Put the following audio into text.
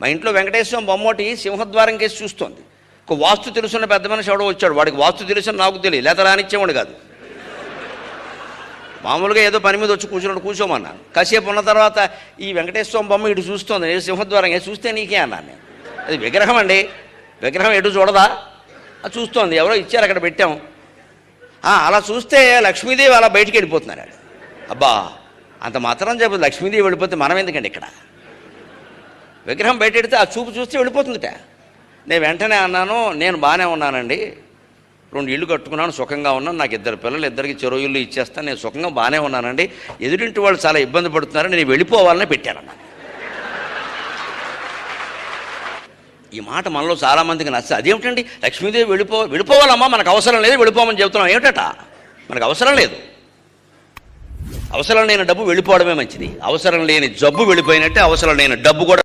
మా ఇంట్లో వెంకటేశ్వరం బొమ్మటి సింహద్వారం కేసి చూస్తోంది. ఒక వాస్తు తెలుసున్న పెద్ద మనిషి ఎవడో వచ్చాడు, వాడికి వాస్తు తెలుసు నాకు తెలియదు, లేత రానిచ్చేవాడు కాదు. మామూలుగా ఏదో పని మీద వచ్చి కూర్చోమన్నాను. కాసేపు ఉన్న తర్వాత ఈ వెంకటేశ్వరం బొమ్మ ఇటు చూస్తోంది, సింహద్వారం చూస్తే నీకే అన్నాను నేను. అది విగ్రహం అండి, విగ్రహం ఎటు చూడదా, అది చూస్తోంది, ఎవరో ఇచ్చారు అక్కడ పెట్టాం. అలా చూస్తే లక్ష్మీదేవి అలా బయటికి వెళ్ళిపోతున్నారు. అబ్బా అంత మాత్రం చెప్పదు, లక్ష్మీదేవి వెళ్ళిపోతే మనం ఎందుకండి ఇక్కడ, విగ్రహం బయట పెడితే ఆ చూపు చూస్తే వెళ్ళిపోతుందిట. నేను వెంటనే అన్నాను, నేను బాగానే ఉన్నానండి, 2 ఇళ్ళు కట్టుకున్నాను, సుఖంగా ఉన్నాను, నాకు 2 పిల్లలు, 2కి చెరో ఇల్లు ఇచ్చేస్తాను, నేను సుఖంగా బాగానే ఉన్నానండి, ఎదురింటి వాళ్ళు చాలా ఇబ్బంది పడుతున్నారు, నేను వెళ్ళిపోవాలని పెట్టానన్నాను. ఈ మాట మనలో చాలామందికి నచ్చదు. అదేమిటండి లక్ష్మీదేవి వెళ్ళిపోవాలమ్మా, మనకు అవసరం లేదు, వెళ్ళిపోమని చెబుతున్నాం ఏమిటట, మనకు అవసరం లేదు. అవసరం లేని డబ్బు వెళ్ళిపోవడమే మంచిది, అవసరం లేని జబ్బు వెళ్ళిపోయినట్టే అవసరం లేని డబ్బు కూడా